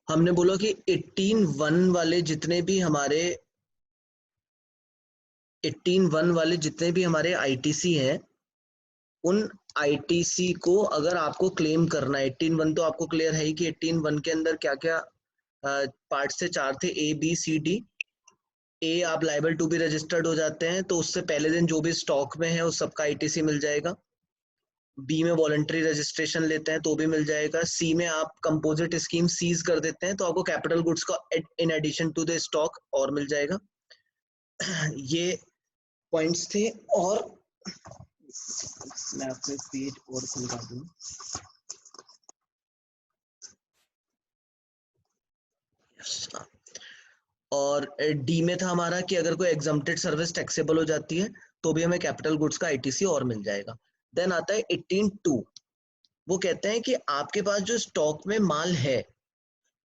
हमने बोला कि 18(1) वाले जितने भी हमारे 18(1) वाले जितने भी हमारे आईटीसी हैं, उन आईटीसी को अगर आपको क्लेम करना है, 18(1) तो आपको क्लियर है ही कि 18(1) के अंदर क्या क्या पार्ट से 4 थे, ए बी सी डी। ए आप लाइबल टू बी रजिस्टर्ड हो जाते हैं, तो उससे पहले दिन जो भी स्टॉक में है उस सबका आईटीसी मिल जाएगा। बी में वॉलंटरी रजिस्ट्रेशन लेते हैं तो भी मिल जाएगा। सी में आप कंपोजिट स्कीम सीज कर देते हैं तो आपको कैपिटल गुड्स का in addition to the stock और मिल जाएगा। ये पॉइंट्स थे। और मैं आपको एक पेज और खुलवा दूं। और डी में था हमारा कि अगर कोई एग्जम्प्टेड सर्विस टैक्सेबल हो जाती है तो भी हमें कैपिटल गुड्स का आईटीसी और मिल जाएगा। देन आता है 18(2). वो कहते हैं कि आपके पास जो स्टॉक में माल है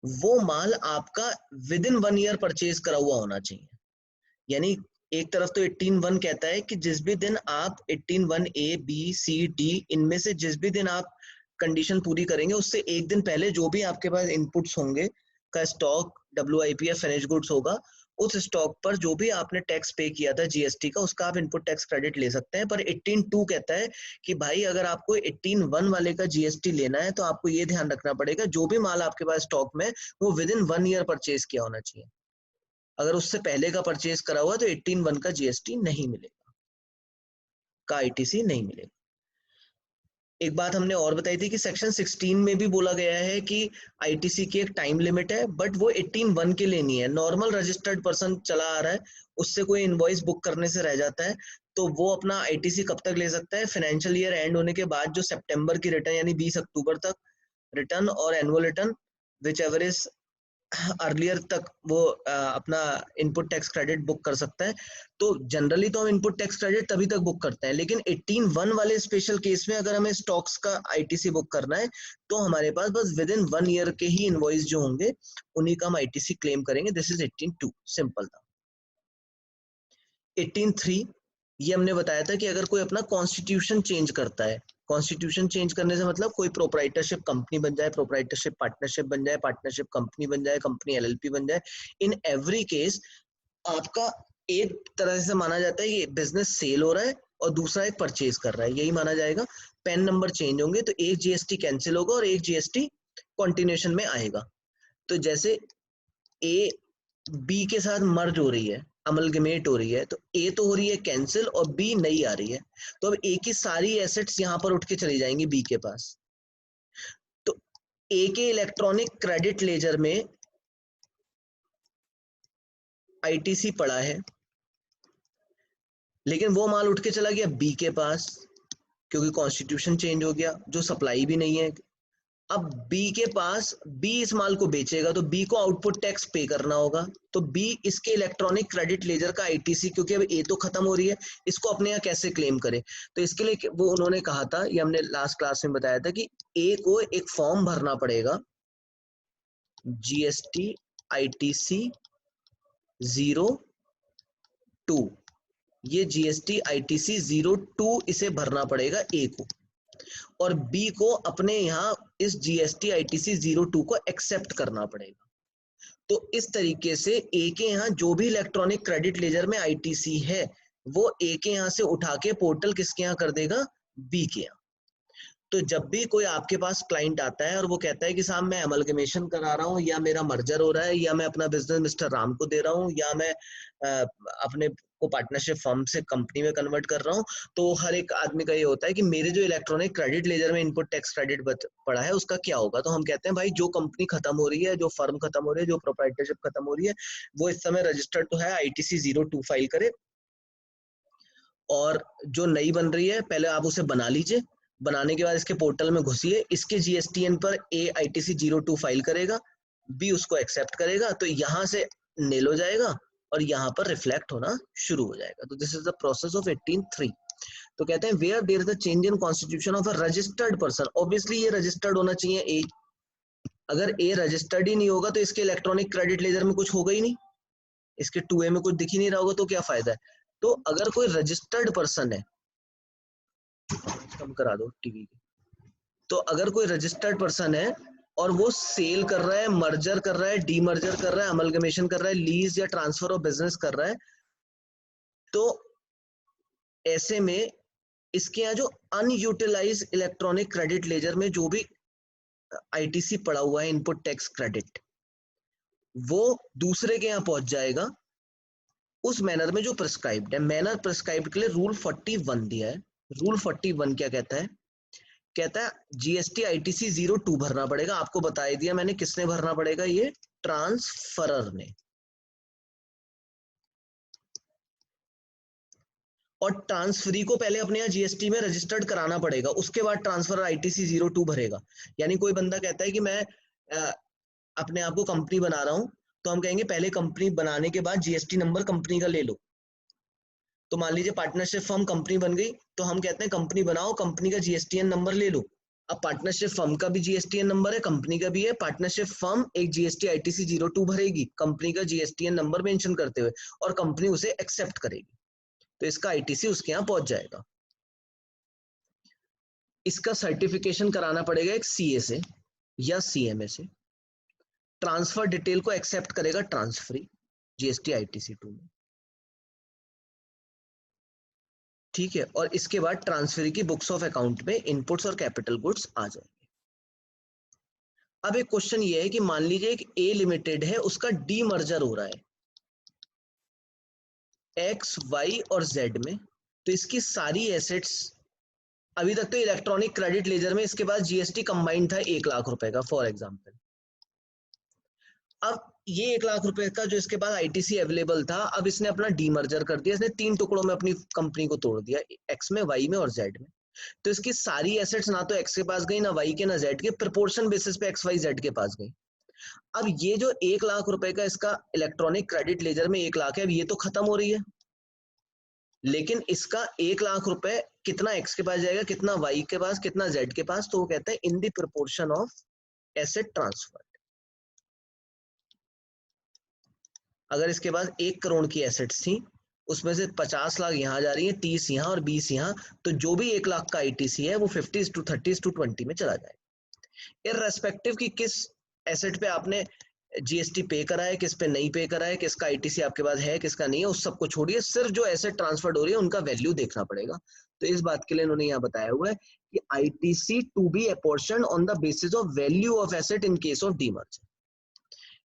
वो माल आपका विद इन 1 ईयर परचेज करा हुआ होना चाहिए। यानी एक तरफ तो 18(1) कहता है कि जिस भी दिन आप 18(1) ए बी सी डी इनमें से जिस भी दिन आप कंडीशन पूरी करेंगे उससे एक दिन पहले जो भी आपके पास इनपुट्स होंगे का स्टॉक WIP या फिनिश गुड्स होगा, उस स्टॉक पर जो भी आपने टैक्स पे किया था जीएसटी का उसका आप इनपुट टैक्स क्रेडिट ले सकते हैं। पर 18(2) कहता है कि भाई अगर आपको 18(1) वाले का जीएसटी लेना है तो आपको ये ध्यान रखना पड़ेगा जो भी माल आपके पास स्टॉक में वो विद इन 1 ईयर परचेज किया होना चाहिए। अगर उससे पहले का परचेज करा हुआ तो 18(1) का जीएसटी नहीं मिलेगा, का आईटीसी नहीं मिलेगा। एक बात हमने और बताई थी कि सेक्शन 16 में भी बोला गया है कि आईटीसी की एक टाइम लिमिट है, बट वो 18(1) के लिए नहीं है। नॉर्मल रजिस्टर्ड पर्सन चला आ रहा है, उससे कोई इनवॉइस बुक करने से रह जाता है तो वो अपना आईटीसी कब तक ले सकता है? फाइनेंशियल ईयर एंड होने के बाद जो सितंबर की रिटर्न यानी 20 अक्टूबर तक रिटर्न और annual return which ever is earlier तक वो अपना इनपुट टैक्स क्रेडिट बुक कर सकता है। तो जनरली तो हम इनपुट टैक्स क्रेडिट तभी तक बुक करते हैं, लेकिन 18(1) वाले स्पेशल केस में अगर हमें स्टॉक्स का आईटीसी बुक करना है तो हमारे पास बस विद इन 1 ईयर के ही इनवॉइस जो होंगे उन्हीं का हम आईटीसी क्लेम करेंगे। This is 18(2). सिंपल था। 18(3) ये हमने बताया था कि अगर कोई अपना कॉन्स्टिट्यूशन चेंज करता है, कॉन्स्टिट्यूशन चेंज करने से मतलब कोई प्रोप्राइटरशिप कंपनी बन जाए, प्रोप्राइटरशिप पार्टनरशिप बन जाए, पार्टनरशिप कंपनी बन जाए, कंपनी एलएलपी बन जाए, इन एवरी केस आपका एक तरह से माना जाता है कि बिजनेस सेल हो रहा है और दूसरा एक परचेज कर रहा है, यही माना जाएगा। पैन नंबर चेंज होंगे तो एक जीएसटी कैंसिल होगा और एक जीएसटी कंटिन्यूएशन में आएगा। तो जैसे ए बी के साथ मर्ज हो रही है, अमलगमेट हो रही है, तो ए तो हो रही है कैंसिल और बी नई आ रही है, तो अब ए की सारी एसेट्स यहां पर उठ के चली जाएंगी बी के पास। तो ए के इलेक्ट्रॉनिक क्रेडिट लेजर में आईटीसी पड़ा है, लेकिन वो माल उठ के चला गया बी के पास क्योंकि कॉन्स्टिट्यूशन चेंज हो गया, जो सप्लाई भी नहीं है। अब बी के पास बी इस माल को बेचेगा तो बी को आउटपुट टैक्स पे करना होगा, तो बी इसके इलेक्ट्रॉनिक क्रेडिट लेजर का आईटीसी, क्योंकि अब ए तो खत्म हो रही है, इसको अपने यहाँ कैसे क्लेम करे? तो इसके लिए वो उन्होंने कहा था, ये हमने लास्ट क्लास में बताया था कि ए को एक फॉर्म भरना पड़ेगा, जीएसटी आईटीसी 02। ये जीएसटी आईटीसी 02 इसे भरना पड़ेगा ए को, और बी को अपने यहाँ इस जीएसटी आईटीसी 02 को एक्सेप्ट करना पड़ेगा। तो इस तरीके से ए के यहाँ जो भी इलेक्ट्रॉनिक क्रेडिट लेजर में आईटीसी है वो ए के यहाँ से उठा के पोर्टल किसके यहाँ कर देगा? बी के यहाँ। तो जब भी कोई आपके पास क्लाइंट आता है और वो कहता है कि साहब मैं अमलगमेशन करा रहा हूँ, या मेरा मर्जर हो रहा है, या मैं अपना बिजनेस मिस्टर राम को दे रहा हूँ, या मैं अपने को पार्टनरशिप फर्म से कंपनी में कन्वर्ट कर रहा हूँ, तो हर एक आदमी का ये होता है कि मेरे जो इलेक्ट्रॉनिक क्रेडिट लेजर में इनपुट टैक्स क्रेडिट पड़ा है उसका क्या होगा? तो हम कहते हैं भाई जो कंपनी खत्म हो रही है, जो फर्म खत्म हो रही है, जो प्रोप्राइटरशिप खत्म हो रही है, वो इस समय रजिस्टर्ड तो है, आईटीसी 02 फाइल करे, और जो नई बन रही है पहले आप उसे बना लीजिए, बनाने के बाद इसके पोर्टल में घुसिए, इसके जीएसटीएन पर ए आईटीसी 02 फाइल करेगा, बी उसको एक्सेप्ट करेगा, तो यहाँ से नेल हो जाएगा और यहाँ पर रिफ्लेक्ट होना शुरू हो जाएगा। तो this is the process of 18(3). तो कहते हैं where there is the change in constitution of a registered person, obviously ये रजिस्टर्ड होना चाहिए ए, अगर ए रजिस्टर्ड ही नहीं होगा तो इसके इलेक्ट्रॉनिक क्रेडिट लेजर में कुछ होगा ही नहीं, इसके 2A में कुछ दिख ही नहीं रहा होगा, तो क्या फायदा है? तो अगर कोई रजिस्टर्ड पर्सन है, कम करा दो टीवी की, तो अगर कोई रजिस्टर्ड पर्सन है और वो सेल कर रहा है, मर्जर कर रहा है, डीमर्जर कर रहा है, अमलगमेशन कर रहा है, लीज या ट्रांसफर ऑफ बिजनेस कर रहा है, तो ऐसे में इसके यहाँ जो अनयूटिलाइज इलेक्ट्रॉनिक क्रेडिट लेजर में जो भी आईटीसी पड़ा हुआ है, इनपुट टैक्स क्रेडिट, वो दूसरे के यहाँ पहुंच जाएगा उस मैनर में जो प्रिस्क्राइब्ड है। मैनर प्रिस्क्राइब्ड के लिए रूल 41 दिया है। रूल 41 क्या कहता है? कहता है जीएसटी आईटीसी 02 भरना पड़ेगा। आपको बता दिया मैंने किसने भरना पड़ेगा, ये ट्रांसफरर ने। और ट्रांसफरी को पहले अपने यहाँ जीएसटी में रजिस्टर्ड कराना पड़ेगा, उसके बाद ट्रांसफर आईटीसी 02 भरेगा। यानी कोई बंदा कहता है कि मैं अपने आप को कंपनी बना रहा हूं, तो हम कहेंगे पहले कंपनी बनाने के बाद जीएसटी नंबर कंपनी का ले लो। तो मान लीजिए पार्टनरशिप फर्म कंपनी बन गई, तो हम कहते हैं कंपनी बनाओ, कंपनी का जीएसटीएन नंबर ले लो। अब पार्टनरशिप फर्म का भी जीएसटीएन नंबर है, कंपनी का भी है। पार्टनरशिप फर्म एक जीएसटी आईटीसी 02 भरेगी कंपनी का जीएसटीएन नंबर मेंशन करते हुए, और कंपनी उसे एक्सेप्ट करेगी, तो इसका आईटीसी उसके यहाँ पहुंच जाएगा। इसका सर्टिफिकेशन कराना पड़ेगा एक सीए से या सीएमए से। ट्रांसफर डिटेल को एक्सेप्ट करेगा ट्रांसफरी जीएसटी आईटीसी 2 में, ठीक है। और इसके बाद ट्रांसफरी की बुक्स ऑफ अकाउंट में इनपुट्स और कैपिटल गुड्स आ जाएंगे। अब एक क्वेश्चन ये है कि मान लीजिए एक ए लिमिटेड है, उसका डी मर्जर हो रहा है एक्स वाई और जेड में, तो इसकी सारी एसेट्स, अभी तक तो इलेक्ट्रॉनिक क्रेडिट लेजर में इसके पास जीएसटी कंबाइंड था 1 लाख रुपए का फॉर एग्जांपल। अब ये 1 लाख रुपए का जो इसके पास आईटीसी अवेलेबल था, अब इसने अपना डीमर्जर कर दिया, इसने 3 टुकड़ों में अपनी कंपनी को तोड़ दिया, एक्स में, वाई में और जेड में। तो इसकी सारी एसेट्स ना तो एक्स के पास गई, ना वाई के, ना जेड के, प्रोपोर्शन बेसिस पे एक्स वाई जेड के पास गई। अब ये जो 1 लाख रुपए का इसका इलेक्ट्रॉनिक क्रेडिट लेजर में 1 लाख है, अब ये तो खत्म हो रही है, लेकिन इसका 1 लाख रुपए कितना एक्स के पास जाएगा, कितना वाई के पास, कितना जेड के पास, तो वो कहते हैं in the proportion of asset transfer. अगर इसके पास 1 करोड़ की एसेट्स थी, उसमें से 50 लाख यहाँ जा रही है, 30 यहाँ और 20 यहाँ, तो जो भी 1 लाख का आईटीसी है वो 50:30:20 में चला जाएगा। इररेस्पेक्टिव कि किस एसेट पे आपने जीएसटी पे करा है, किस पे नहीं पे करा है, किसका आईटीसी आपके पास है, किसका नहीं है, उस सबको छोड़िए, सिर्फ जो एसेट ट्रांसफर्ड हो रही है उनका वैल्यू देखना पड़ेगा। तो इस बात के लिए इन्होंने यहाँ बताया हुआ है कि ITC to be apportioned on the basis of value of asset in case of demerger.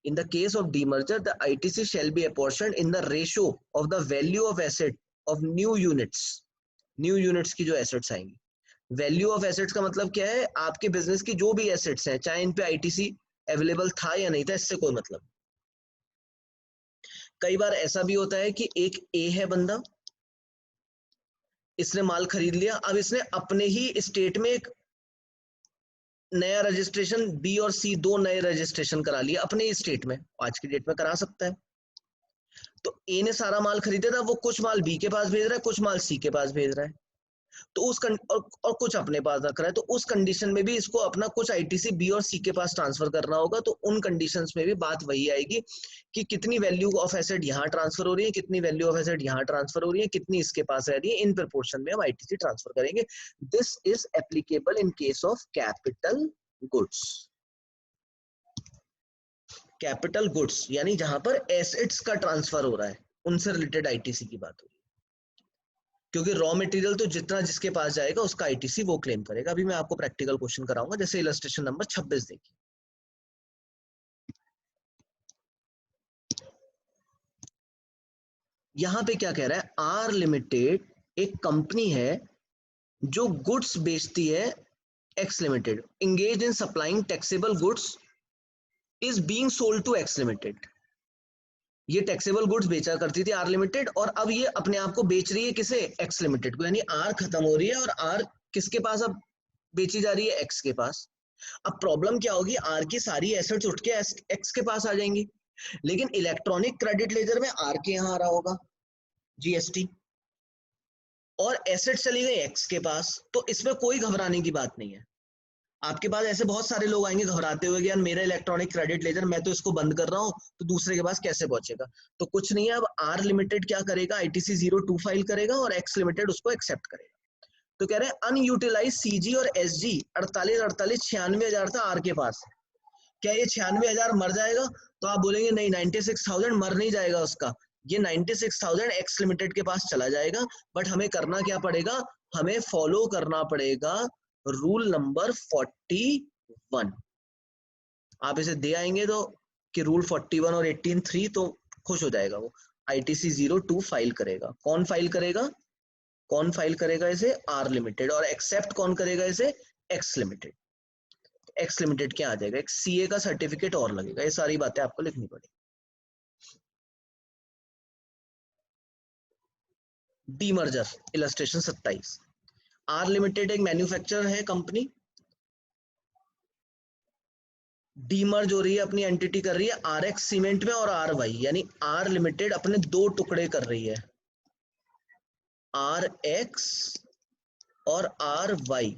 In the case of demerger, the ITC shall be apportioned in the ratio of the value of asset of new units. New units की जो assets आएंगी, value of assets का मतलब क्या है, आपके business की जो भी एसेट्स हैं, चाहे इन पे आईटीसी अवेलेबल था या नहीं था, इससे कोई मतलब। कई बार ऐसा भी होता है कि एक ए है बंदा, इसने माल खरीद लिया, अब इसने अपने ही स्टेट में एक नया रजिस्ट्रेशन, बी और सी 2 नए रजिस्ट्रेशन करा लिया अपने ही स्टेट में, आज की डेट में करा सकता है। तो ए ने सारा माल खरीदा था, वो कुछ माल बी के पास भेज रहा है, कुछ माल सी के पास भेज रहा है, तो और कुछ अपने पास रख रहा है, तो उस कंडीशन में भी इसको अपना कुछ आईटीसी बी और सी के पास ट्रांसफर करना होगा। तो उन कंडीशंस में भी बात वही आएगी कि कितनी वैल्यू ऑफ एसेट यहाँ ट्रांसफर हो रही है, कितनी वैल्यू ऑफ एसेट यहाँ ट्रांसफर हो रही है, कितनी इसके पास रह रही है, इन प्रोपोर्शन में हम आईटीसी ट्रांसफर करेंगे। This is applicable in case of capital goods. Capital goods यानी जहां पर एसेट्स का ट्रांसफर हो रहा है, उनसे रिलेटेड आईटीसी की बात हो रही है, क्योंकि रॉ मटेरियल तो जितना जिसके पास जाएगा उसका आईटीसी वो क्लेम करेगा। अभी मैं आपको प्रैक्टिकल क्वेश्चन कराऊंगा, जैसे इलस्ट्रेशन नंबर 26 देखिए। यहां पे क्या कह रहा है, आर लिमिटेड एक कंपनी है जो गुड्स बेचती है, x limited engaged in supplying taxable goods is being sold to x limited. ये टैक्सेबल गुड्स बेचा करती थी आर लिमिटेड, और अब ये अपने आप को बेच रही है किसे, एक्स लिमिटेड को, यानी आर खत्म हो रही है और आर किसके पास अब बेची जा रही है, एक्स के पास। अब प्रॉब्लम क्या होगी, आर की सारी एसेट्स उठ के एक्स के पास आ जाएंगी, लेकिन इलेक्ट्रॉनिक क्रेडिट लेजर में आर के यहाँ आ रहा होगा जीएसटी, और एसेट चली गई एक्स के पास। तो इसमें कोई घबराने की बात नहीं है। आपके पास ऐसे बहुत सारे लोग आएंगे घबराते हुए कि यार मेरा इलेक्ट्रॉनिक क्रेडिट लेजर, मैं तो इसको बंद कर रहा हूँ, तो दूसरे के पास कैसे पहुंचेगा। तो कुछ नहीं है, अब आर लिमिटेड क्या करेगा, आईटीसी 02 फाइल करेगा और एक्स लिमिटेड उसको एक्सेप्ट करेगा। तो कह रहे हैं अनयूटिलाइज सीजी और एसजी 48 96 हजार था आर के पास, क्या ये 96,000 मर जाएगा? तो आप बोलेंगे नहीं, 96,000 मर नहीं जाएगा उसका, ये 96,000 एक्स लिमिटेड के पास चला जाएगा। बट हमें करना क्या पड़ेगा? हमें फॉलो करना पड़ेगा रूल नंबर 41। आप इसे दे आएंगे तो कि रूल 41 और 18(3), तो खुश हो जाएगा वो। ITC 02 फाइल करेगा। कौन फाइल करेगा? कौन फाइल करेगा इसे? Are limited. और एक्सेप्ट कौन करेगा इसे? X limited. एक्स लिमिटेड क्या आ जाएगा? एक CA का सर्टिफिकेट और लगेगा। ये सारी बातें आपको लिखनी पड़ेगी। Demerger illustration 27। आर लिमिटेड एक मैन्युफैक्चरर है कंपनी, डीमर्ज हो रही है, अपनी एंटिटी कर रही है RX सीमेंट में और RY, यानी आर लिमिटेड अपने दो टुकड़े कर रही है, RX और RY।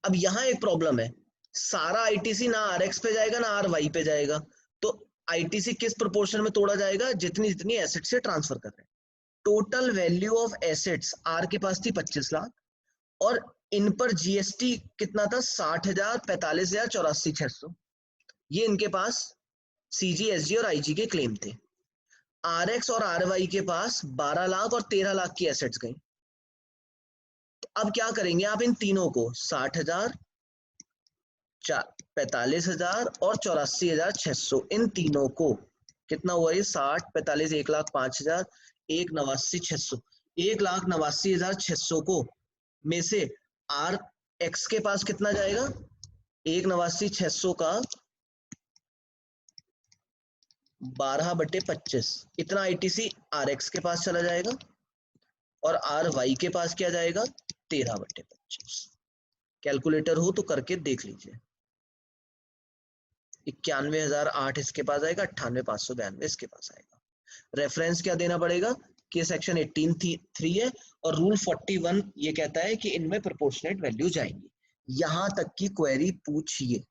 अब यहां एक प्रॉब्लम है, सारा ITC ना RX पे जाएगा ना RY पे जाएगा। तो ITC किस प्रोपोर्शन में तोड़ा जाएगा? जितनी जितनी एसेट से ट्रांसफर कर रहे हैं। Total value of assets are के पास थी 25 लाख, और इन पर GST कितना था? 60,000, 45,000, 84,600। ये इनके पास CG, SG और IG के क्लेम थे। RX और RY के पास 12 लाख और 13 लाख की एसेट्स गई। तो अब क्या करेंगे आप? इन तीनों को 60,000, 45,000 और 84,600, इन तीनों को कितना हुआ? ये 60, 45, 1,05,000, 1,89,600, 1,89,600 को में से RX के पास कितना जाएगा? 1,89,600 का 12/25, इतना ITC RX के पास चला जाएगा, और RY के पास क्या जाएगा? 13/25। कैलकुलेटर हो तो करके देख लीजिए। 91,008 इसके पास आएगा, 98,592 इसके पास आएगा। रेफरेंस क्या देना पड़ेगा? कि सेक्शन 18(3) है, और रूल 41 ये कहता है कि इनमें प्रोपोर्शनेट वैल्यू जाएंगी। यहां तक की क्वेरी पूछिए।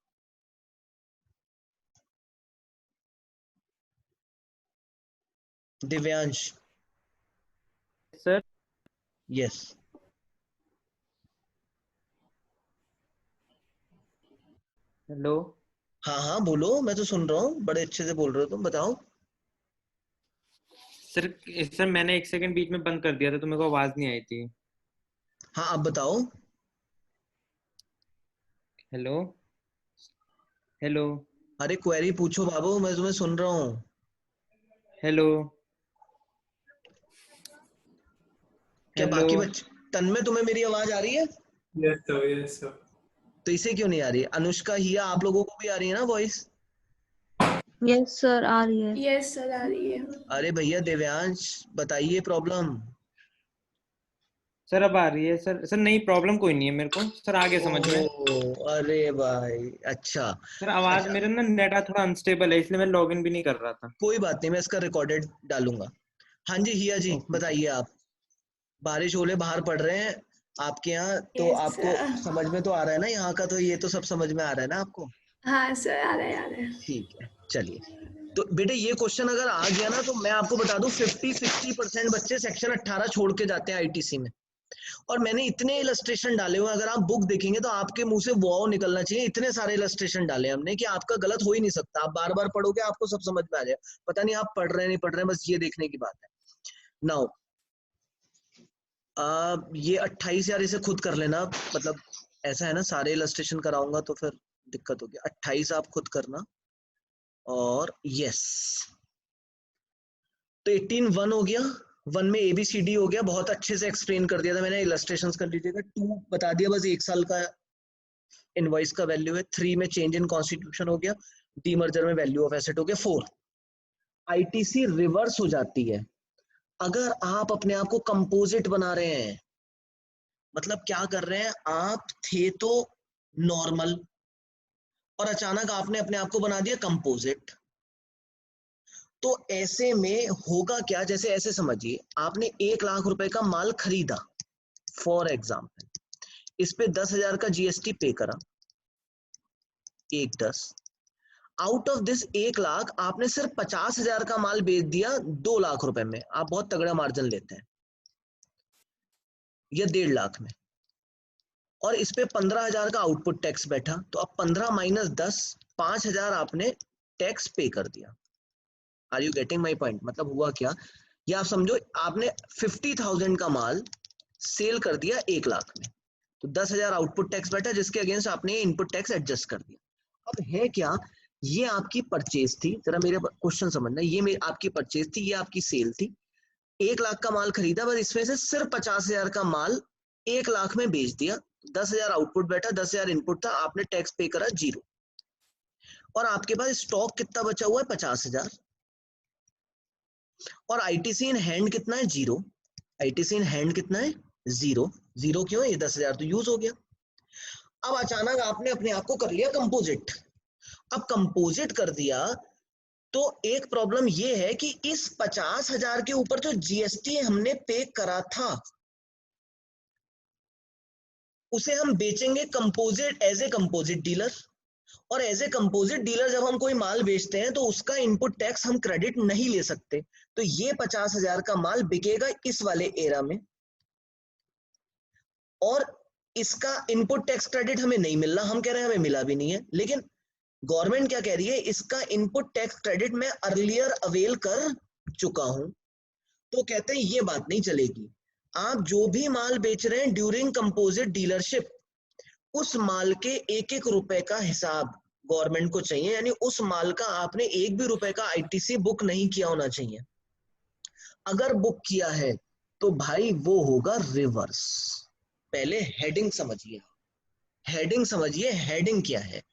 दिव्यांश। सर। यस। हेलो हाँ हाँ बोलो, मैं तो सुन रहा हूँ, बड़े अच्छे से बोल रहे हो तुम, बताओ। सर। सर मैंने 1 सेकंड बीच में बंद कर दिया था तो मेरे को आवाज नहीं आई थी। हाँ आप बताओ। हेलो हेलो अरे क्वेरी पूछो बाबू, मैं तुम्हें सुन रहा हूँ। हेलो क्या हेलो। बाकी बच्चे, तन्मय तुम्हें मेरी आवाज आ रही है? Yes sir, yes sir. तो इसे क्यों नहीं आ रही? अनुष्का, हिया, आप लोगों को भी आ रही है ना वॉइस? यस सर, आ रही है। यस सर, आ रही है। अरे भैया देव्यांश, बताइए प्रॉब्लम। सर अब आ रही है सर। सर नहीं, प्रॉब्लम कोई नहीं है मेरे को सर, आगे समझ में। ओह अरे भाई, अच्छा। सर आवाज, अच्छा मेरा ना नेट थोड़ा अनस्टेबल है इसलिए मैं लॉगिन भी नहीं कर रहा था। कोई बात नहीं, मैं इसका रिकॉर्डेड डालूंगा। हाँ जी हिया जी, ओके सर। बताइए आप। बारिश ओले बाहर पड़ रहे हैं आपके यहाँ, तो यस आपको सर। समझ में तो आ रहा है ना यहाँ का? तो ये तो सब समझ में आ रहा है ना आपको? हाँ सर, आ रहा है, आ रहा है। ठीक है चलिए। तो बेटे ये क्वेश्चन अगर आ गया ना, तो मैं आपको बता दूं 50-60% बच्चे सेक्शन 18 छोड़ के जाते हैं ITC में। और मैंने इतने इलस्ट्रेशन डाले हुए, अगर आप बुक देखेंगे तो आपके मुंह से वाओ निकलना चाहिए। इतने सारे इलस्ट्रेशन डाले हमने कि आपका गलत हो ही नहीं सकता। आप बार बार पढ़ोगे आपको सब समझ में आ जाएगा। पता नहीं आप पढ़ रहे हैं नहीं पढ़ रहे हैं, बस ये देखने की बात है। नाउ ये 28,000 इसे खुद कर लेना, मतलब ऐसा है ना, सारे इलस्ट्रेशन कराऊंगा तो फिर दिक्कत होगी। 28 आप खुद करना, और यस। तो 18(1) हो गया। 1 में ABCD हो गया, बहुत अच्छे से एक्सप्लेन कर दिया था मैंने। इलस्ट्रेशंस कर लीजिएगा। 2 बता दिया, बस 1 साल का इनवॉइस का वैल्यू है। 3 में चेंज इन कॉन्स्टिट्यूशन हो गया। डीमर्जर में वैल्यू ऑफ एसेट हो गया। 4 ITC रिवर्स हो जाती है अगर आप अपने आप को कंपोजिट बना रहे हैं। मतलब क्या कर रहे हैं आप? थे तो नॉर्मल, और अचानक आपने अपने आप को बना दिया कंपोजिट। तो ऐसे में होगा क्या? जैसे ऐसे समझिए, आपने 1 लाख रुपए का माल खरीदा फॉर एग्जाम्पल, इस पे 10,000 का GST पे करा, 1/10। आउट ऑफ दिस 1 लाख आपने सिर्फ 50,000 का माल बेच दिया 2 लाख रुपए में। आप बहुत तगड़ा मार्जिन लेते हैं, या 1.5 लाख में। और इस पे 15,000 का आउटपुट टैक्स बैठा, तो अब 15 माइनस 10, 5,000 आपने टैक्स पे कर दिया। Are you getting my point? मतलब हुआ क्या, ये आप समझो आपने 50,000 का माल सेल कर दिया 1 लाख में, तो 10,000 आउटपुट टैक्स बैठा, जिसके अगेंस्ट आपने इनपुट टैक्स एडजस्ट कर दिया। अब है क्या, ये आपकी परचेज थी, जरा मेरे क्वेश्चन समझना, ये आपकी परचेज थी, ये आपकी सेल थी। 1 लाख का माल खरीदा, बस इसमें से सिर्फ 50,000 का माल 1 लाख में बेच दिया, 10,000 आउटपुट बैठा, 10,000 इनपुट था, आपने टैक्स पे करा 0, और आपके पास स्टॉक कितना बचा हुआ है 50,000, और आईटीसी इन हैंड कितना है 0, आईटीसी इन हैंड कितना है 0, 0 क्यों है, ये 10,000 तो यूज हो गया। अब अचानक आपने अपने आप को कर लिया कंपोजिट। अब कंपोजिट कर दिया तो एक प्रॉब्लम ये है कि इस 50,000 के ऊपर जो जीएसटी हमने पे करा था उसे हम बेचेंगे composite as a composite dealer, और एज ए कंपोजिट डीलर जब हम कोई माल बेचते हैं तो उसका इनपुट टैक्स हम क्रेडिट नहीं ले सकते, तो ये 50,000 का माल बिकेगा इस वाले एरा में, और इसका इनपुट टैक्स क्रेडिट हमें नहीं मिल रहा, हम कह रहे हैं हमें मिला भी नहीं है, लेकिन गवर्नमेंट क्या कह रही है, इसका इनपुट टैक्स क्रेडिट मैं अर्लियर अवेल कर चुका हूं, तो कहते हैं ये बात नहीं चलेगी। आप जो भी माल बेच रहे हैं ड्यूरिंग कंपोजिट डीलरशिप, उस माल के 1-1 रुपए का हिसाब गवर्नमेंट को चाहिए, यानी उस माल का आपने 1 भी रुपए का आईटीसी बुक नहीं किया होना चाहिए। अगर बुक किया है तो भाई वो होगा रिवर्स। पहले हेडिंग समझिए, हेडिंग समझिए, हेडिंग क्या है।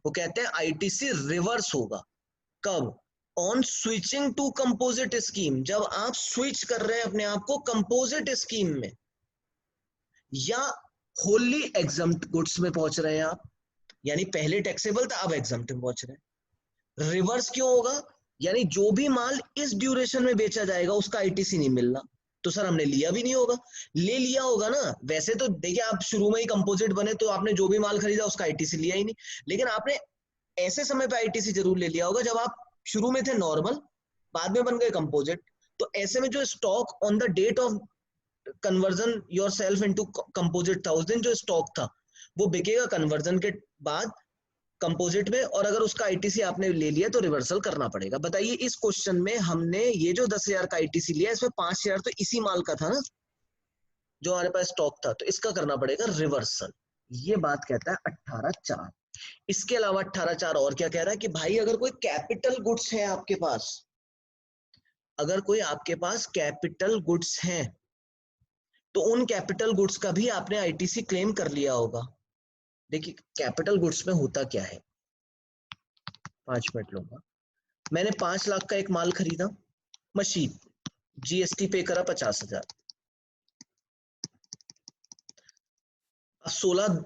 वो कहते हैं आईटीसी रिवर्स होगा कब, on switching to composite scheme, जब आप स्विच कर रहे हैं अपने आप को कंपोजिट स्कीम में, या होली एग्जम्प्ट गुड्स में पहुंच रहे हैं आप, यानी पहले टैक्सेबल था अब एग्जम्प्ट में पहुंच रहे हैं। रिवर्स क्यों होगा, यानी जो भी माल इस ड्यूरेशन में बेचा जाएगा उसका आईटीसी नहीं मिलना, तो सर हमने लिया भी नहीं होगा, ले लिया होगा ना। वैसे तो देखिए आप शुरू में ही कंपोजिट बने तो आपने जो भी माल खरीदा उसका आईटीसी लिया ही नहीं, लेकिन आपने ऐसे समय पे आईटीसी जरूर ले लिया होगा जब आप शुरू में थे नॉर्मल, बाद में बन गए कंपोजिट, तो ऐसे में जो stock on the date of conversion yourself into composite था, उस दिन जो स्टॉक था वो बिकेगा कन्वर्जन के बाद कंपोजिट में, और अगर उसका आईटीसी आपने ले लिया तो रिवर्सल करना पड़ेगा। बताइए इस क्वेश्चन में हमने ये जो 10,000 का आईटीसी लिया, इसमें 5,000 तो इसी माल का था ना जो हमारे पास स्टॉक था, तो इसका करना पड़ेगा रिवर्सल। ये बात कहता है 18(4). इसके अलावा 18(4) और क्या कह रहा है कि भाई अगर कोई कैपिटल गुड्स है आपके पास, अगर कोई आपके पास कैपिटल गुड्स हैं तो उन कैपिटल गुड्स का भी आपने आईटीसी क्लेम कर लिया होगा। देखिए कैपिटल गुड्स में होता क्या है, 5 मिनट लूंगा। मैंने 5 लाख का एक माल खरीदा, मशीन, जीएसटी पे करा 50,000, 16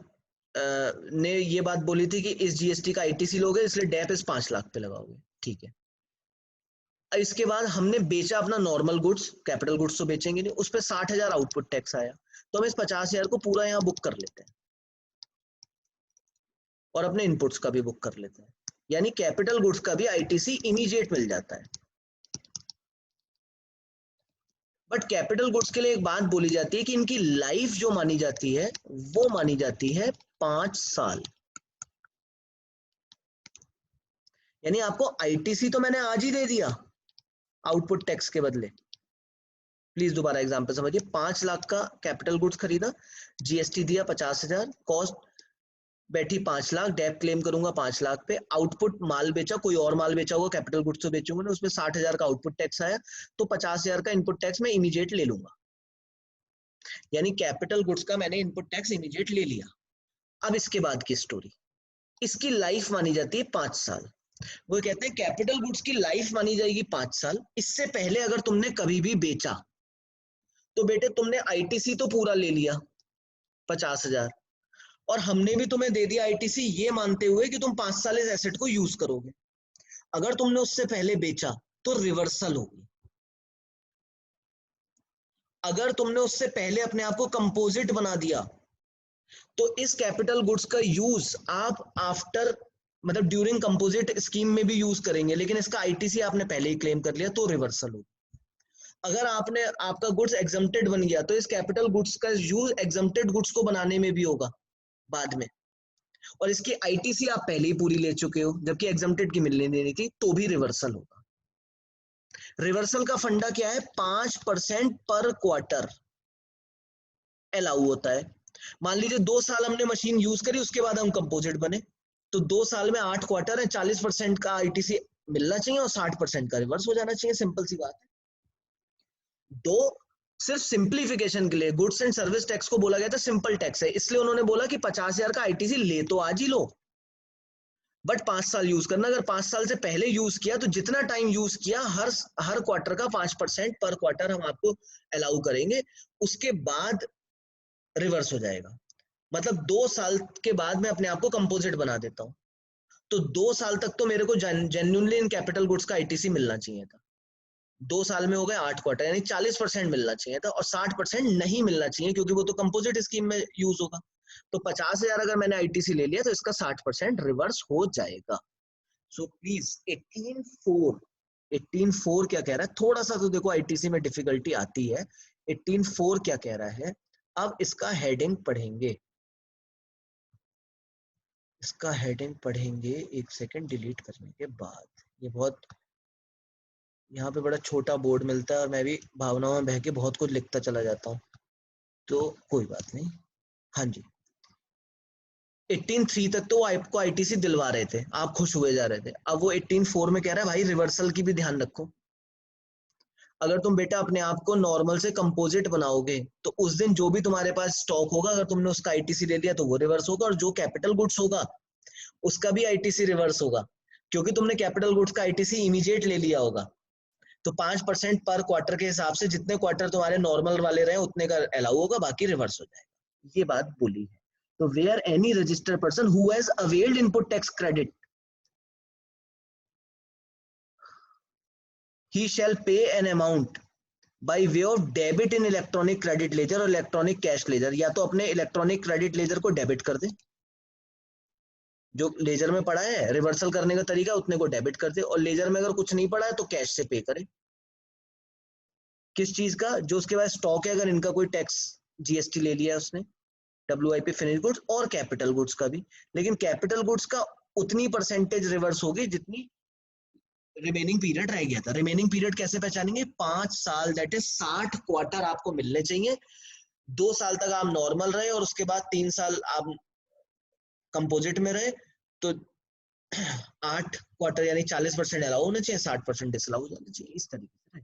ने ये बात बोली थी कि इस जीएसटी का आईटीसी लोगे इसलिए डैप इस 5 लाख पे लगाओगे, ठीक है। इसके बाद हमने बेचा अपना नॉर्मल गुड्स, कैपिटल गुड्स तो बेचेंगे नहीं, उस पर 60,000 आउटपुट टैक्स आया, तो हम इस 50,000 को पूरा यहाँ बुक कर लेते हैं और अपने इनपुट्स का भी बुक कर लेते हैं, यानी कैपिटल गुड्स का भी आईटीसी इमीडिएट मिल जाता है। बट कैपिटल गुड्स के लिए एक बात बोली जाती है कि इनकी लाइफ जो मानी जाती है वो मानी जाती है 5 साल, यानी आपको आईटीसी तो मैंने आज ही दे दिया आउटपुट टैक्स के बदले। प्लीज दोबारा एग्जांपल समझिए, 5 लाख का कैपिटल गुड्स खरीदा, जीएसटी दिया 50,000, कॉस्ट बैठी 5 लाख, डेप क्लेम करूंगा 5 लाख पे, आउटपुट माल बेचा, कोई और माल बेचा होगा, कैपिटल गुड्स तो बेचूंगा ना, उसमें 60,000 का आउटपुट टैक्स आया, तो 50,000 का इनपुट टैक्स मैं इमीडिएट ले लूंगा, यानी कैपिटल गुड्स का मैंने इनपुट टैक्स इमीडिएट ले लिया। अब इसके बाद की स्टोरी, इसकी लाइफ मानी जाती है 5 साल। वो कहते हैं कैपिटल गुड्स की लाइफ मानी जाएगी 5 साल। इससे पहले अगर तुमने कभी भी बेचा तो बेटे तुमने आईटीसी तो पूरा ले लिया 50,000, और हमने भी तुम्हें दे दिया आईटीसी ये मानते हुए कि तुम 5 साल इस एसेट को यूज करोगे। अगर तुमने उससे पहले बेचा तो रिवर्सल होगी, अगर तुमने उससे पहले अपने आप को कंपोजिट बना दिया तो इस कैपिटल गुड्स का यूज आप आफ्टर मतलब ड्यूरिंग कंपोजिट स्कीम में भी यूज करेंगे, लेकिन इसका आईटीसी आपने पहले ही क्लेम कर लिया तो रिवर्सल होगी। अगर आपने आपका गुड्स एग्जम्प्टेड बन गया तो इस कैपिटल गुड्स का यूज एग्जम्प्टेड गुड्स को बनाने में भी होगा, बाद में, और इसकी आईटीसी आप पहले ही पूरी ले चुके हो, जबकि एग्जम्प्टेड की मिलने देनी थी, तो भी रिवर्सल होगा। रिवर्सल का फंडा क्या है? 5% पर क्वार्टर अलाउ होता है। मान लीजिए 2 साल हमने मशीन यूज करी, उसके बाद हम कंपोजिट बने, तो 2 साल में 8 क्वार्टर है, 40% का आईटीसी मिलना चाहिए और 60% का रिवर्स हो जाना चाहिए। सिंपल सी बात है। दो, सिर्फ सिंप्लीफिकेशन के लिए गुड्स एंड सर्विस टैक्स को बोला गया था सिंपल टैक्स है, इसलिए उन्होंने बोला कि 50,000 का आईटीसी ले तो आज ही लो, बट 5 साल यूज करना। अगर 5 साल से पहले यूज किया तो जितना टाइम यूज किया हर क्वार्टर का 5% पर क्वार्टर हम आपको अलाउ करेंगे, उसके बाद रिवर्स हो जाएगा। मतलब 2 साल के बाद मैं अपने आप को कंपोजिट बना देता हूं, तो 2 साल तक तो मेरे को जेन्युइनली इन कैपिटल गुड्स का आईटीसी मिलना चाहिए था। 2 साल में हो गए 8 क्वार्टर, यानी 40% मिलना चाहिए था, और 60% नहीं मिलना चाहिए क्योंकि वो तो कंपोजिट स्कीम में यूज होगा। तो 50,000 अगर मैंने आईटीसी ले लिया तो इसका 60% रिवर्स हो जाएगा। सो प्लीज 18.4 क्या कह रहा है? थोड़ा सा तो देखो आईटीसी में डिफिकल्टी आती है। 18.4 क्या कह रहा है? अब इसका हेडिंग पढ़ेंगे, इसका हेडिंग पढ़ेंगे, एक सेकंड डिलीट करने के बाद। ये बहुत यहाँ पे बड़ा छोटा बोर्ड मिलता है और मैं भी भावनाओं में बह के बहुत कुछ लिखता चला जाता हूँ, तो कोई बात नहीं। हाँ जी, 18.3 तक तो आपको आईटीसी दिलवा रहे थे, आप खुश हुए जा रहे थे। अब वो 18.4 में कह रहा है भाई रिवर्सल की भी ध्यान रखो। अगर तुम बेटा अपने आप को नॉर्मल से कंपोजिट बनाओगे तो उस दिन जो भी तुम्हारे पास स्टॉक होगा, अगर तुमने उसका आईटीसी ले लिया तो वो रिवर्स होगा, और जो कैपिटल गुड्स होगा उसका भी आईटीसी रिवर्स होगा, क्योंकि तुमने कैपिटल गुड्स का आईटीसी इमीडिएट ले लिया होगा। तो 5% पर क्वार्टर के हिसाब से जितने क्वार्टर तुम्हारे नॉर्मल वाले रहे उतने का अलाउ होगा, बाकी रिवर्स हो जाएगा। ये बात बोली है। तो where any registered person who has availed input tax credit, he shall pay an amount by way of debit in electronic credit ledger और इलेक्ट्रॉनिक कैश लेजर। या तो अपने इलेक्ट्रॉनिक क्रेडिट लेजर को डेबिट कर दे, जो लेजर में पड़ा है रिवर्सल करने का तरीका उतने को डेबिट कर दे, और लेजर में अगर कुछ नहीं पड़ा है तो कैश से पे करे। किस चीज का? जो उसके पास स्टॉक है, अगर इनका कोई टैक्स जीएसटी ले लिया है उसने, डब्ल्यूआईपी फिनिश गुड्स और कैपिटल गुड्स का भी, लेकिन कैपिटल गुड्स का उतनी परसेंटेज रिवर्स होगी जितनी रिमेनिंग पीरियड रह गया था। रिमेनिंग पीरियड कैसे पहचानेंगे? 5 साल, दैट इज 60 क्वार्टर आपको मिलने चाहिए। 2 साल तक आप नॉर्मल रहे और उसके बाद 3 साल आप कंपोजिट में रहे, तो 8 क्वार्टर यानी 40% अलाउ होना चाहिए, 60% डिसअलाउ होना चाहिए, इस तरीके से।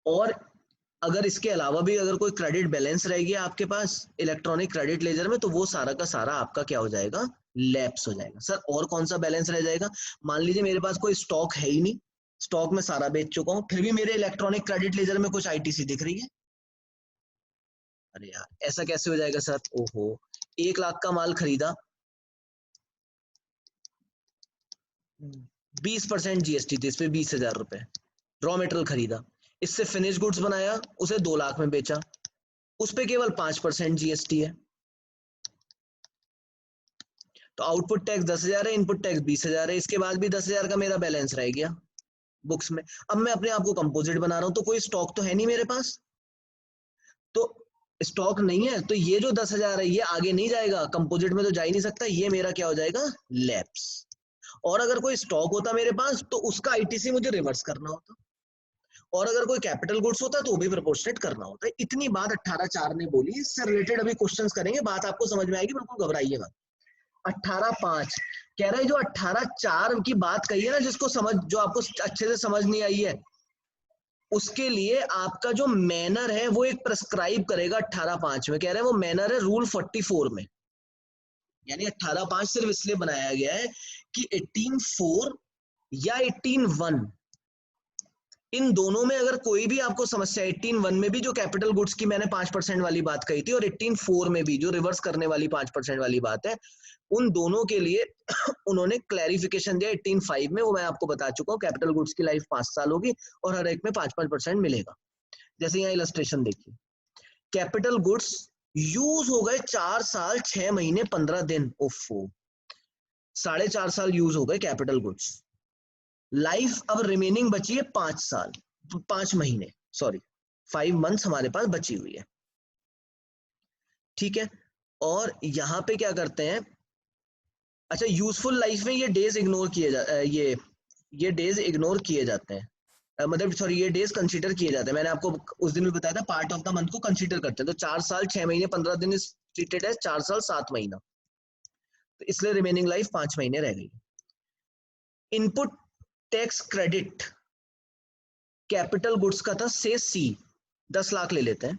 और अगर इसके अलावा भी अगर कोई क्रेडिट बैलेंस रह गया आपके पास इलेक्ट्रॉनिक क्रेडिट लेजर में, तो वो सारा का सारा आपका क्या हो जाएगा? लैप्स हो जाएगा। सर और कौन सा बैलेंस रह जाएगा? मान लीजिए मेरे पास कोई स्टॉक है ही नहीं, स्टॉक में सारा बेच चुका हूं, फिर भी मेरे इलेक्ट्रॉनिक क्रेडिट लेजर में कुछ आईटीसी दिख रही है। अरे यार ऐसा कैसे हो जाएगा सर? ओहो, 1 लाख का माल खरीदा, 20% जीएसटी थी इस पे, 20,000 रुपए रॉ मेटेरियल खरीदा, इससे फिनिश गुड्स बनाया, उसे 2 लाख में बेचा, उस पे केवल 5% जीएसटी है, तो आउटपुट टैक्स 10,000 है, इनपुट टैक्स 20,000 है, इसके बाद भी 10,000 का मेरा बैलेंस रह गया बुक्स में। अब मैं अपने आप को कंपोजिट बना रहा हूं, तो कोई स्टॉक तो है नहीं मेरे पास, तो स्टॉक नहीं है, तो ये जो 10,000 है ये आगे नहीं जाएगा, कंपोजिट में तो जा ही नहीं सकता, ये मेरा क्या हो जाएगा? लैप्स। और अगर कोई स्टॉक होता मेरे पास तो उसका आईटीसी मुझे रिवर्स करना होता, और अगर कोई कैपिटल गुड्स होता है तो वो भी प्रोपोर्शनेट करना होता है। इतनी बात 18.4 ने बोली। इससे रिलेटेड अभी क्वेश्चंस करेंगे, बात आपको समझ में आएगी, बिल्कुल घबराइए मत। 18.5 कह रहा है जो 18.4 की बात कही है ना, जिसको समझ, जो आपको अच्छे से समझ नहीं आई है, उसके लिए आपका जो मैनर है वो एक प्रेस्क्राइब करेगा। 18.5 में कह रहे हैं वो मैनर है रूल 44 में, यानी 18.5 सिर्फ इसलिए बनाया गया है कि 18.4 या 18.1 इन दोनों में अगर कोई भी आपको समस्या, 18.1 में भी जो कैपिटल गुड्स की मैंने 5% वाली बात कही थी, और 18.4 में भी जो रिवर्स करने वाली 5% वाली बात है, उन दोनों के लिए उन्होंने क्लैरिफिकेशन दिया 18.5 में, वो मैं आपको बता चुका हूँ। कैपिटल गुड्स की लाइफ 5 साल होगी और हर एक में 5-5% मिलेगा। जैसे यहाँ इलस्ट्रेशन देखिए, कैपिटल गुड्स यूज हो गए 4 साल 6 महीने 15 दिन, ओफो 4.5 साल यूज हो गए कैपिटल गुड्स। लाइफ अब रिमेनिंग बची है 5 साल 5 महीने, सॉरी 5 मंथ्स हमारे पास बची हुई है, ठीक है। और यहाँ पे क्या करते हैं, अच्छा यूजफुल लाइफ में ये डेज इग्नोर किए ये डेज इग्नोर किए जाते हैं, मतलब सॉरी ये डेज कंसीडर किए जाते हैं। मैंने आपको उस दिन भी बताया था पार्ट ऑफ द मंथ को कंसीडर करते हैं। तो 4 साल 6 महीने 15 दिन इज ट्रीटेड एज 4 साल 7 महीना, तो इसलिए रिमेनिंग लाइफ 5 महीने रह गई। Input tax credit capital goods का था से सी, 10 लाख ले लेते हैं।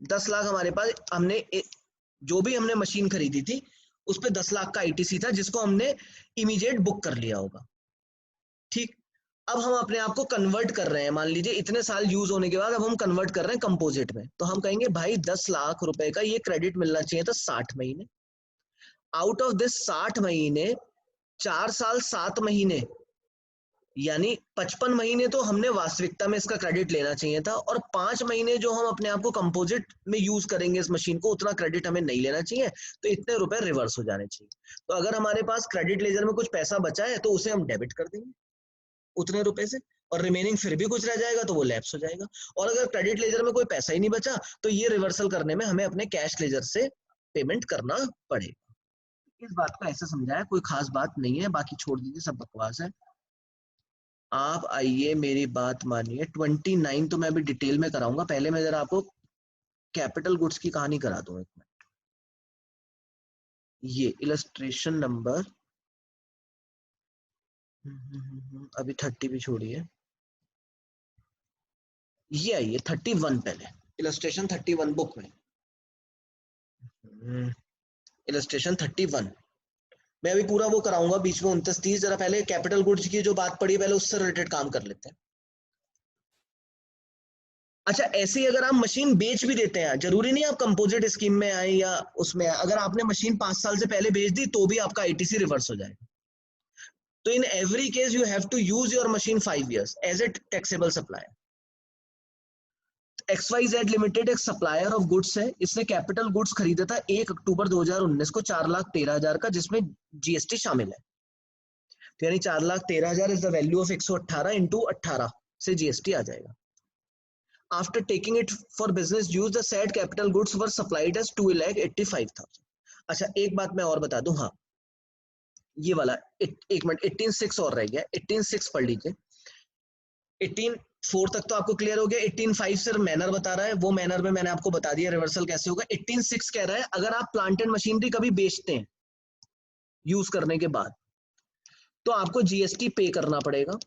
10 लाख हमारे पास, हमने जो भी हमने मशीन खरीदी थी उस पे 10 लाख का आईटीसी था, जिसको हमने इमीडिएट बुक कर लिया होगा। ठीक, अब हम अपने आप को कन्वर्ट कर रहे हैं, मान लीजिए इतने साल यूज होने के बाद अब हम कन्वर्ट कर रहे हैं कंपोजिट में, तो हम कहेंगे भाई 10 लाख रुपए का ये क्रेडिट मिलना चाहिए था 60 महीने। आउट ऑफ दिस 60 महीने 4 साल 7 महीने यानी 55 महीने तो हमने वास्तविकता में इसका क्रेडिट लेना चाहिए था, और 5 महीने जो हम अपने आप को कंपोजिट में यूज करेंगे इस मशीन को, उतना क्रेडिट हमें नहीं लेना चाहिए, तो इतने रुपए रिवर्स हो जाने चाहिए। तो अगर हमारे पास क्रेडिट लेजर में कुछ पैसा बचा है तो उसे हम डेबिट कर देंगे उतने रुपए से, और रिमेनिंग फिर भी कुछ रह जाएगा तो वो लैप्स हो जाएगा। और अगर क्रेडिट लेजर में कोई पैसा ही नहीं बचा तो ये रिवर्सल करने में हमें अपने कैश लेजर से पेमेंट करना पड़ेगा। इस बात को ऐसे समझाया, कोई खास बात नहीं है, बाकी छोड़ दीजिए, सब बकवास है। आप आइए मेरी बात मानिए। 29 तो मैं अभी डिटेल में कराऊंगा, पहले मैं जरा आपको कैपिटल गुड्स की कहानी करा दूं एक मिनट। ये इलस्ट्रेशन नंबर अभी 30 भी छोड़िए, ये आइए 31 पहले, इलस्ट्रेशन 31 बुक में, इलस्ट्रेशन 31 मैं अभी पूरा वो कराऊंगा बीच में 29-30। जरा पहले कैपिटल गुड्स की जो बात पड़ी पहले उससे रिलेटेड काम कर लेते हैं। अच्छा, ऐसे ही अगर आप मशीन बेच भी देते हैं, जरूरी नहीं आप कंपोजिट स्कीम में आए या उसमें आए, अगर आपने मशीन 5 साल से पहले बेच दी तो भी आपका आईटीसी रिवर्स हो जाएगा। तो in every case you have to use your machine 5 years as a taxable supplier. XYZ limited एक सप्लायर ऑफ गुड्स है, इसने कैपिटल गुड्स खरीदा था 1 अक्टूबर 2019 को 4,13,000 का, जिसमें जीएसटी शामिल है। तो यानी 4,13,000 is the value of 118 into 18 से जीएसटी आ जाएगा। After taking it for business use, the said capital goods were supplied as 2,85,000। अच्छा, एक बात मैं और बता दूं, हाँ ये वाला एक मिनट, 18.6 और रह गया, 18.6 पढ़ लीजिए। 18.4 तक तो आपको क्लियर हो गया। 18.5 सिर्फ मैनर बता रहा है, वो मैनर में मैंने आपको बता दिया रिवर्सल कैसे होगा। 18.6 कह रहा है अगर आप प्लांट एंड मशीनरी कभी बेचते हैं यूज करने के बाद तो आपको जीएसटी पे करना पड़ेगा,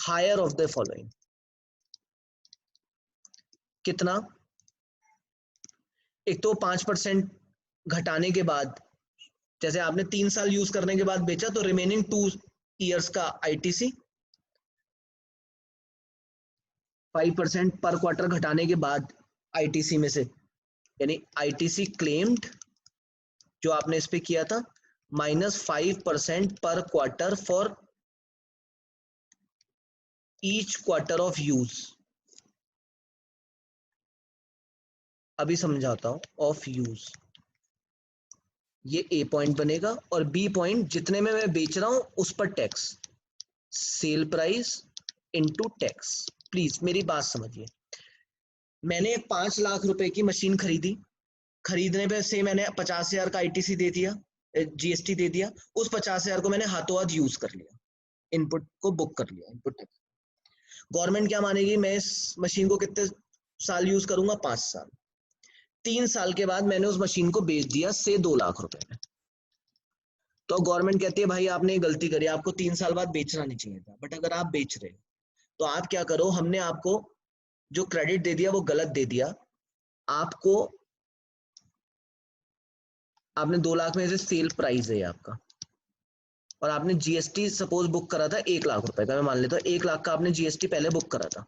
हायर ऑफ द फॉलोइंग। कितना? एक तो 5% घटाने के बाद, जैसे आपने 3 साल यूज करने के बाद बेचा तो रिमेनिंग 2 years का आईटीसी, 5% पर क्वार्टर घटाने के बाद आईटीसी में से, यानी आईटीसी क्लेम्ड जो आपने इस पे किया था, -5% पर quarter for each quarter of use. अभी समझाता हूं, ऑफ यूज, ये ए पॉइंट बनेगा, और बी पॉइंट जितने में मैं बेच रहा हूं उस पर tax, sale price into tax. Please मेरी बात समझिए, मैंने 5 लाख रुपए की मशीन खरीदी, खरीदने पे से मैंने 50,000 का आईटीसी दे दिया, जीएसटी दे दिया, उस 50,000 को मैंने हाथों हाथ यूज कर लिया, इनपुट को बुक कर लिया, इनपुट टैक्स। गवर्नमेंट क्या मानेगी, मैं इस मशीन को कितने साल यूज करूंगा? 5 साल। 3 साल के बाद मैंने उस मशीन को बेच दिया से 2 लाख रुपए में, तो गवर्नमेंट कहती है भाई आपने गलती करी, आपको 3 साल बाद बेचना नहीं चाहिए था। बट अगर आप बेच रहे हो तो आप क्या करो, हमने आपको जो क्रेडिट दे दिया वो गलत दे दिया, आपको आपने 2 लाख में से सेल प्राइस है आपका, और आपने जीएसटी सपोज बुक करा था 1 लाख रुपए का, मैं मान लेता हूँ 1 लाख का आपने जीएसटी पहले बुक करा था,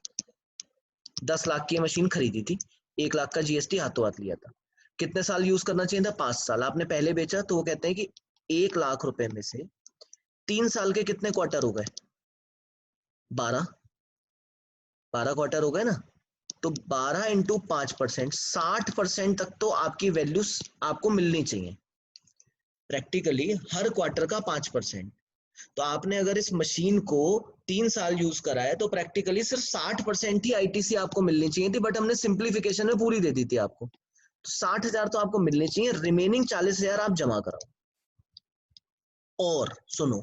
10 लाख की मशीन खरीदी थी, 1 लाख का जीएसटी हाथों हाथ लिया था। कितने साल यूज करना चाहिए था? 5 साल। आपने पहले बेचा तो वो कहते हैं कि 1 लाख रुपए में से 3 साल के कितने क्वार्टर हो गए? 12 क्वार्टर हो गए ना, तो 12 इंटू 5%, 60% तक तो आपकी वैल्यू आपको मिलनी चाहिए प्रैक्टिकली, हर क्वार्टर का 5%। तो आपने अगर इस मशीन को 3 साल यूज करा है तो प्रैक्टिकली सिर्फ 60% ही आईटीसी आपको मिलनी चाहिए थी, बट हमने सिंप्लीफिकेशन में पूरी दे दी थी आपको, तो 60,000 तो आपको मिलने चाहिए, रिमेनिंग 40,000 आप जमा कराओ। और सुनो,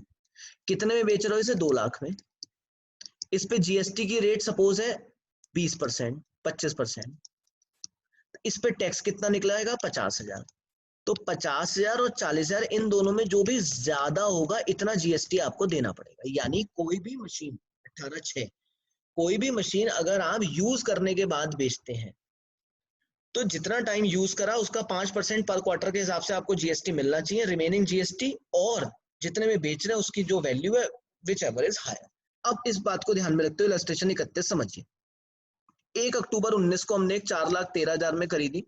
कितने में बेच रहे हो इसे? 2 लाख में। इस पे जीएसटी की रेट सपोज है 20%, 25%। इस पे टैक्स कितना निकलाएगा? 50,000। तो 50,000 और 40,000 इन दोनों में जो भी ज्यादा होगा इतना जीएसटी आपको देना पड़ेगा। यानी कोई भी मशीन 18(6), कोई भी मशीन अगर आप यूज करने के बाद बेचते हैं तो जितना टाइम यूज करा उसका 5% पर क्वार्टर के हिसाब से आपको जीएसटी मिलना चाहिए, रिमेनिंग जीएसटी, और जितने में बेच रहे हैं उसकी जो वैल्यू है विच एवर इज हायर। अब इस बात को ध्यान में रखते हुए इलस्ट्रेशन 31 समझिए। 1 अक्टूबर 19 को हमने 4,13,000 में खरीदी।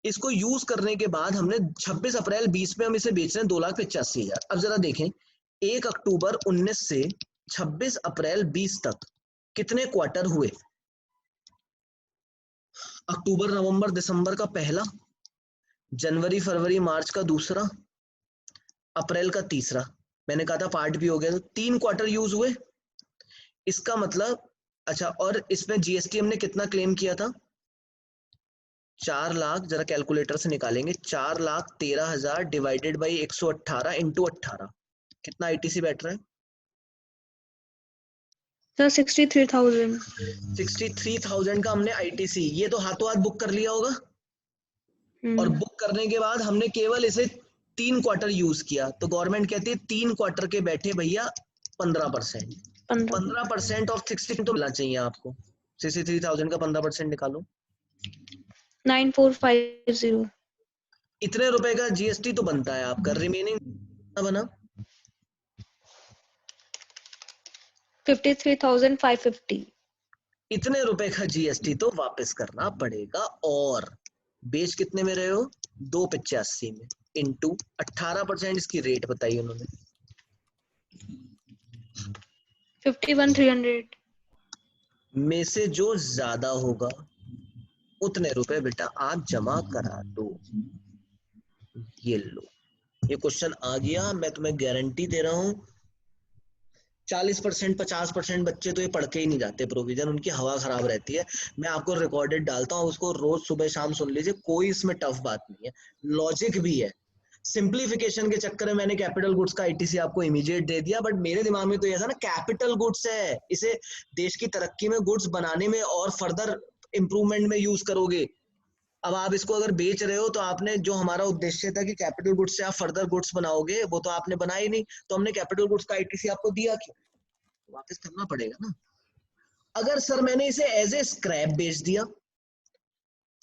इसको यूज करने के बाद हमने 26 अप्रैल 20 में हम इसे बेच रहे हैं 2,85,000। अब जरा देखें, 1 अक्टूबर 19 से 26 अप्रैल 20 तक कितने क्वार्टर हुए? अक्टूबर नवंबर दिसंबर का पहला, जनवरी फरवरी मार्च का दूसरा, अप्रैल का तीसरा। मैंने कहा था पार्ट भी हो गया, तो 3 क्वार्टर यूज हुए। इसका मतलब अच्छा, और इसमें जीएसटी हमने कितना क्लेम किया था? 4 लाख, जरा कैलकुलेटर से निकालेंगे, 4,13,000 डिवाइडेड बाई 118 इंटू 18, कितना आईटीसी बैठ रहा है? सर 63,000। 63,000 का हमने आईटीसी, ये तो हाथों हाथ बुक कर लिया होगा। और बुक करने के बाद हमने केवल इसे 3 क्वार्टर यूज किया, तो गवर्नमेंट कहती है 3 क्वार्टर के बैठे भैया 15%। 15% ऑफ 60 तो मिलना चाहिए आपको। 63,000 का 15% निकालो, 9450। इतने रुपए का जीएसटी तो बनता है आपका। रिमेनिंग बना 53,550। इतने रुपए का जीएसटी तो वापस करना पड़ेगा। और बेच कितने में रहे हो? 285 में, इंटू 18% इसकी रेट बताई उन्होंने, 51,300 में से जो ज्यादा होगा उतने रुपए बेटा आप जमा करा दो। ये लो, ये क्वेश्चन आ गया, मैं तुम्हें गारंटी दे रहा हूं 40% 50% बच्चे तो ये पढ़ के ही नहीं जाते प्रोविजन, उनकी हवा खराब रहती है। मैं आपको रिकॉर्डेड डालता हूँ, उसको रोज सुबह शाम सुन लीजिए, कोई इसमें टफ बात नहीं है, लॉजिक भी है। सिंप्लीफिकेशन के चक्कर में मैंने कैपिटल गुड्स का आईटीसी आपको इमीडिएट दे दिया, बट मेरे दिमाग में तो यह था ना कैपिटल गुड्स है, इसे देश की तरक्की में गुड्स बनाने में और फर्दर इंप्रूवमेंट में यूज करोगे। अब आप इसको अगर बेच रहे हो तो आपने जो हमारा उद्देश्य था कि कैपिटल गुड्स से आप फर्दर गुड्स बनाओगे, वो तो आपने बनाया ही नहीं, तो हमने कैपिटल गुड्स का आईटीसी आपको दिया क्यों? वापस करना पड़ेगा ना। अगर सर मैंने इसे एज ए स्क्रैप बेच दिया,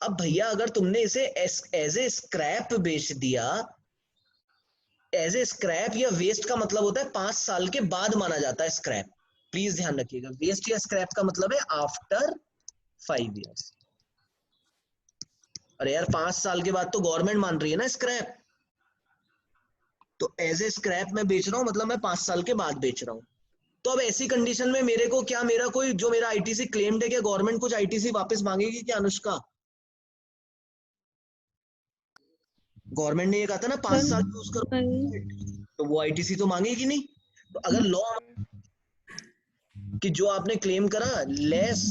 अब भैया अगर तुमने इसे एज ए स्क्रैप बेच दिया, एज ए स्क्रैप या वेस्ट का मतलब होता है 5 साल के बाद माना जाता है स्क्रैप। प्लीज ध्यान रखिएगा, वेस्ट या स्क्रैप का मतलब है आफ्टर 5 ईयर्स। अरे यार 5 साल के बाद तो गवर्नमेंट मान रही है ना स्क्रैप, तो एज ए स्क्रैप मैं बेच रहा हूं, मतलब मैं 5 साल के बाद बेच रहा हूं। तो अब ऐसी कंडीशन में मेरे को क्या, मेरा कोई जो मेरा आईटीसी क्लेम्ड है, क्या गवर्नमेंट कुछ आईटीसी वापस मांगेगी क्या अनुष्का? गवर्नमेंट ने ये कहा था ना 5 साल यूज करो, तो वो आईटीसी तो मांगेगी नहीं। तो अगर लॉ कि जो आपने क्लेम करा लेस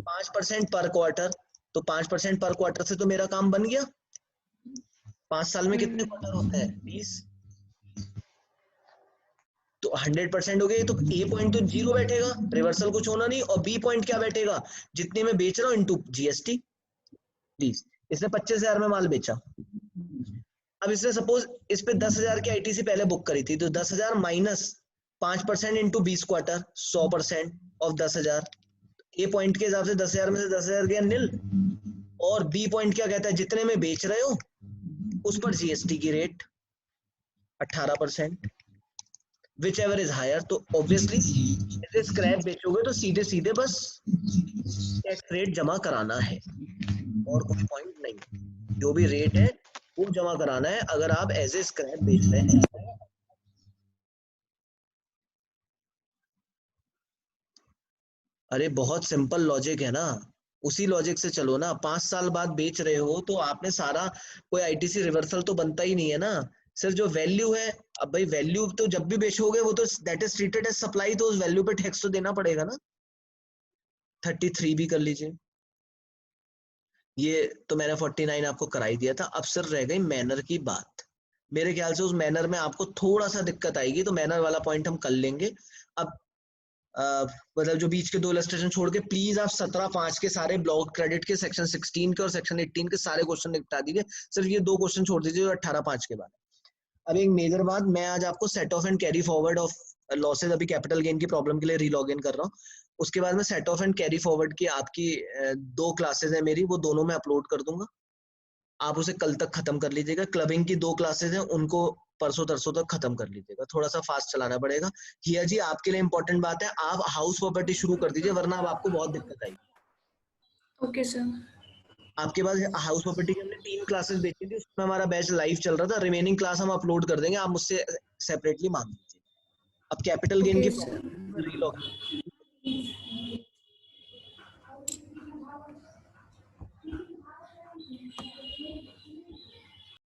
5% पर क्वार्टर, तो 5% पर क्वार्टर से तो मेरा काम बन गया। 5 साल में कितने क्वार्टर होते हैं? 20, तो 100% हो गए, तो ए पॉइंट तो 0 बैठेगा, रिवर्सल कुछ होना नहीं, और बी पॉइंट क्या बैठेगा? जितने में बेच रहा हूं इंटू जीएसटी 20। इसने 25,000 में माल बेचा, अब इसने सपोज इस पे 10,000 की आईटीसी पहले बुक करी थी, तो 10,000 minus 5% into 20 quarter, 100% of 10,000। A point के हिसाब से 10,000 में से 10,000 गया निल, और बी पॉइंट क्या कहता है? जितने में बेच रहे हो उस पर जीएसटी की rate 18%, whichever is higher. तो ऑब्वियसली स्क्रैप बेचोगे तो सीधे सीधे बस टैक्स रेट जमा कराना है, और कोई पॉइंट नहीं, जो भी रेट है वो जमा कराना है अगर आप एज ए स्क्रैप बेच रहे हैं। अरे बहुत सिंपल लॉजिक है ना, उसी लॉजिक से चलो ना। 5 साल बाद बेच रहे हो तो आपने सारा, कोई आईटीसी रिवर्सल तो बनता ही नहीं है ना, सिर्फ जो वैल्यू है। अब भाई वैल्यू तो जब भी बेचोगे वो तो that is treated as supply, तो उस वैल्यू पे टैक्स तो देना पड़ेगा ना। 33 भी कर लीजिए, ये तो मैंने 49 आपको कराई दिया था। अब सर रह गई मैनर की बात। मेरे ख्याल से उस मैनर में आपको थोड़ा सा दिक्कत आएगी, तो मैनर वाला पॉइंट हम कर लेंगे। अब मतलब जो बीच के 2 इलस्ट्रेशन छोड़ के प्लीज आप 17/5 के सारे ब्लॉक क्रेडिट के सेक्शन 16 के और सेक्शन 18 के सारे क्वेश्चन निपटा दीजिए। सिर्फ ये 2 क्वेश्चन छोड़ दीजिए जो 18/5 के बाद। अब एक मेजर बात, मैं आज आपको set of and carry forward of losses अभी कैपिटल गेन की प्रॉब्लम के लिए रीलॉग इन कर रहा हूँ। उसके बाद में set of and carry forward की आपकी 2 क्लासेज है मेरी, वो दोनों मैं अपलोड कर दूंगा। आप उसे कल तक खत्म कर लीजिएगा। क्लबिंग की 2 क्लासेज हैं, उनको परसों तरसों तक खत्म कर लीजिएगा। थोड़ा सा फास्ट चलाना पड़ेगा। हिया जी आपके लिए इंपॉर्टेंट बात है, आप हाउस प्रॉपर्टी शुरू कर दीजिए, वरना अब आपको बहुत दिक्कत आएगी। Okay sir. आपके पास हाउस प्रॉपर्टी की हमने 3 क्लासेस बेची थी, उसमें हमारा बैच लाइव चल रहा था। रिमेनिंग क्लास हम अपलोड कर देंगे, आप मुझसे सेपरेटली मांग लीजिए। अब कैपिटल गेन ओके की सर। Problem relog